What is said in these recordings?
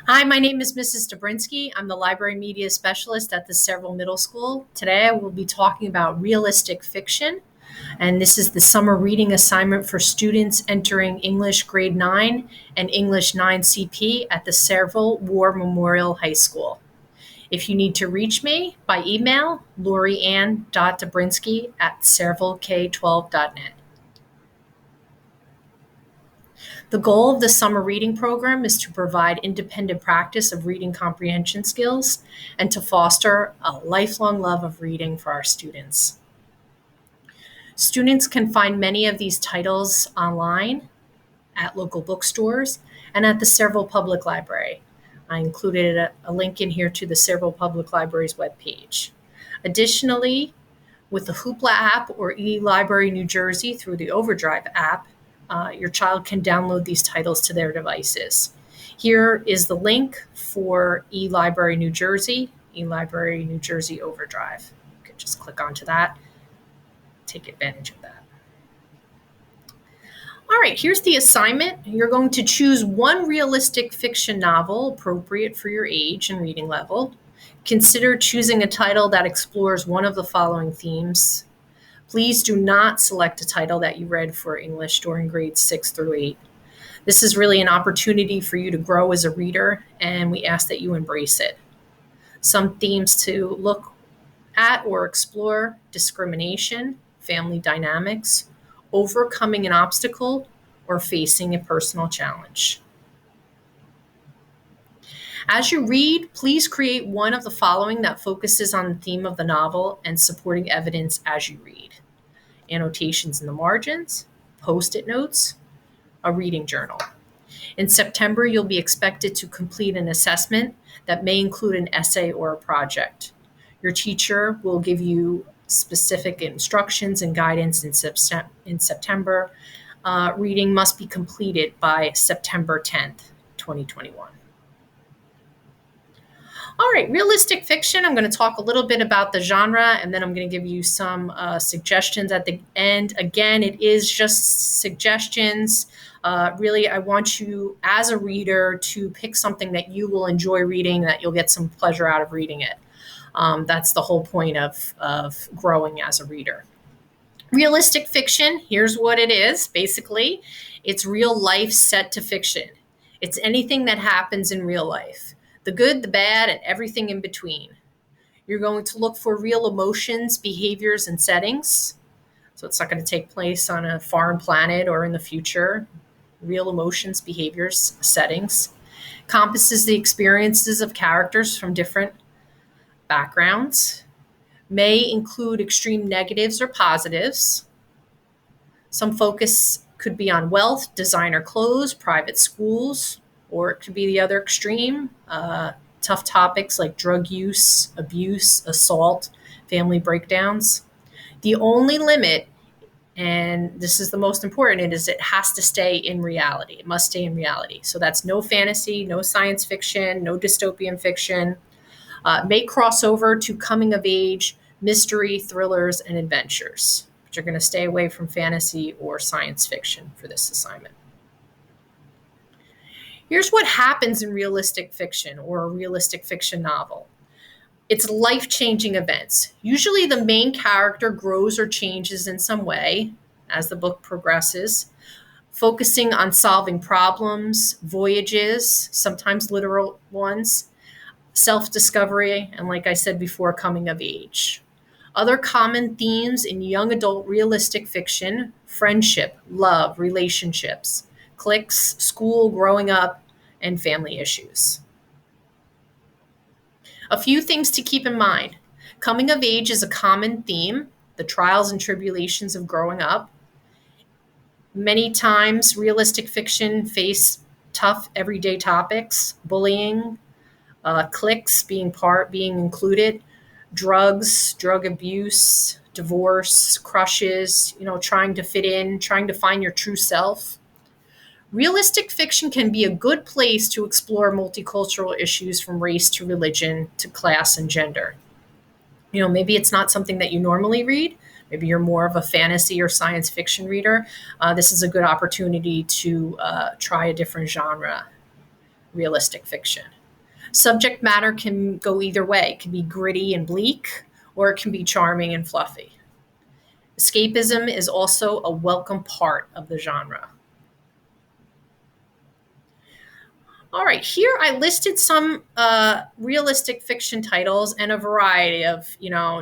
Hi, my name is Mrs. Dobrinsky. I'm the library media specialist at the Seville Middle School. Today I will be talking about realistic fiction, and this is the summer reading assignment for students entering English Grade 9 and English 9 CP at the Seville War Memorial High School. If you need to reach me by email, loriann.dobrinsky@sevillek12.net. The goal of the summer reading program is to provide independent practice of reading comprehension skills and to foster a lifelong love of reading for our students. Students can find many of these titles online at local bookstores and at the Seville Public Library. I included a link in here to the Seville Public Library's webpage. Additionally, with the Hoopla app or eLibrary New Jersey through the Overdrive app, your child can download these titles to their devices. Here is the link for eLibrary New Jersey, eLibrary New Jersey Overdrive. You can just click onto that, take advantage of that. All right, here's the assignment. You're going to choose one realistic fiction novel appropriate for your age and reading level. Consider choosing a title that explores one of the following themes. Please do not select a title that you read for English during grades 6 through 8. This is really an opportunity for you to grow as a reader, and we ask that you embrace it. Some themes to look at or explore: discrimination, family dynamics, overcoming an obstacle, or facing a personal challenge. As you read, please create one of the following that focuses on the theme of the novel and supporting evidence as you read: annotations in the margins, post-it notes, a reading journal. In September, you'll be expected to complete an assessment that may include an essay or a project. Your teacher will give you specific instructions and guidance in September. Reading must be completed by September 10th, 2021. All right, realistic fiction. I'm going to talk a little bit about the genre, and then I'm going to give you some suggestions at the end. Again, it is just suggestions. Really, I want you as a reader to pick something that you will enjoy reading, that you'll get some pleasure out of reading it. That's the whole point of growing as a reader. Realistic fiction, here's what it is. Basically, it's real life set to fiction. It's anything that happens in real life, the good, the bad, and everything in between. You're going to look for real emotions, behaviors, and settings. So it's not going to take place on a foreign planet or in the future. Real emotions, behaviors, settings. Encompasses the experiences of characters from different backgrounds. May include extreme negatives or positives. Some focus could be on wealth, designer clothes, private schools, or it could be the other extreme, tough topics like drug use, abuse, assault, family breakdowns. The only limit, and this is the most important, is it has to stay in reality. It must stay in reality. So that's no fantasy, no science fiction, no dystopian fiction. May cross over to coming of age, mystery, thrillers, and adventures. But you're going to stay away from fantasy or science fiction for this assignment. Here's what happens in realistic fiction or a realistic fiction novel. It's life-changing events. Usually the main character grows or changes in some way as the book progresses, focusing on solving problems, voyages, sometimes literal ones, self-discovery, and like I said before, coming of age. Other common themes in young adult realistic fiction: friendship, love, relationships, cliques, school, growing up, and family issues. A few things to keep in mind. Coming of age is a common theme, the trials and tribulations of growing up. Many times, realistic fiction face tough everyday topics: bullying, cliques being included, drugs, drug abuse, divorce, crushes, trying to fit in, trying to find your true self. Realistic fiction can be a good place to explore multicultural issues from race to religion to class and gender. Maybe it's not something that you normally read. Maybe you're more of a fantasy or science fiction reader. This is a good opportunity to try a different genre. realistic fiction. Subject matter can go either way. It can be gritty and bleak, or it can be charming and fluffy. Escapism is also a welcome part of the genre. All right, here I listed some realistic fiction titles and a variety of,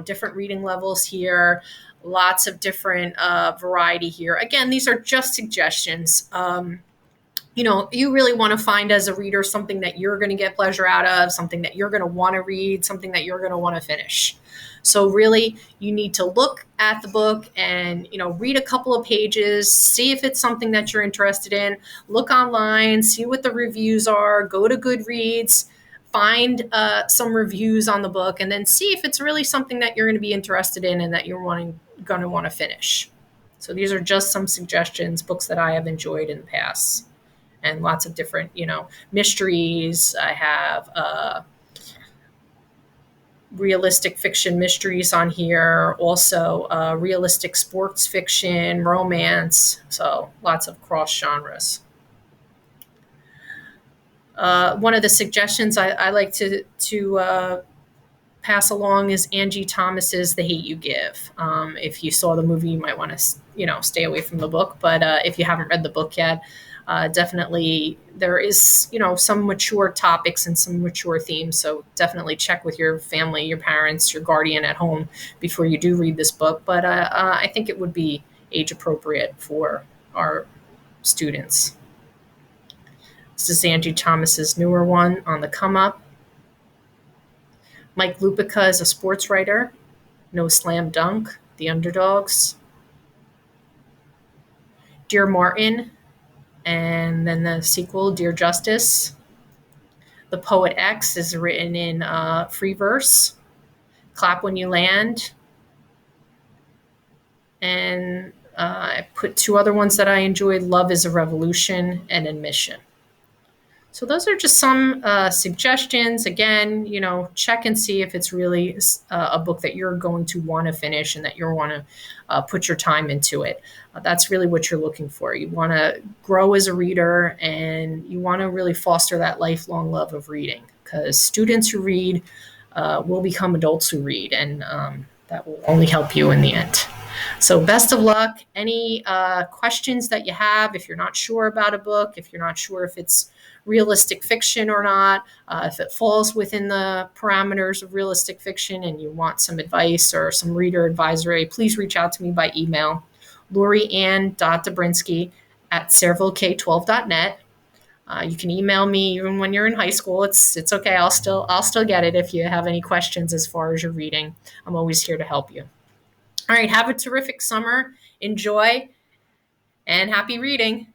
different reading levels here. Lots of different variety here. Again, these are just suggestions. You really want to find as a reader something that you're going to get pleasure out of, something that you're going to want to read, something that you're going to want to finish. So really, you need to look at the book and, read a couple of pages, see if it's something that you're interested in, look online, see what the reviews are, go to Goodreads, find some reviews on the book, and then see if it's really something that you're going to be interested in and that you're going to want to finish. So these are just some suggestions, books that I have enjoyed in the past. And lots of different, mysteries. I have realistic fiction mysteries on here, also realistic sports fiction, romance, so lots of cross genres. One of the suggestions I like to pass along is Angie Thomas's The Hate You Give. If you saw the movie, you might want to, stay away from the book, but if you haven't read the book yet, definitely there is, some mature topics and some mature themes. So definitely check with your family, your parents, your guardian at home before you do read this book. But I think it would be age appropriate for our students. This is Angie Thomas's newer one, On the Come Up. Mike Lupica is a sports writer. No Slam Dunk, The Underdogs. Dear Martin, and then the sequel, Dear Justice. The Poet X is written in free verse. Clap When You Land. And I put two other ones that I enjoyed, Love is a Revolution and Admission. So those are just some suggestions. Again, check and see if it's really a book that you're going to want to finish and that you want to put your time into it. That's really what you're looking for. You want to grow as a reader, and you want to really foster that lifelong love of reading, because students who read will become adults who read, and that will only help you in the end. So best of luck. Any questions that you have, if you're not sure about a book, if you're not sure if it's realistic fiction or not, if it falls within the parameters of realistic fiction and you want some advice or some reader advisory, please reach out to me by email, loriann.dobrinsky@sayrevillek12.net. You can email me even when you're in high school. It's okay. I'll still get it if you have any questions as far as your reading. I'm always here to help you. All right, have a terrific summer. Enjoy, and happy reading.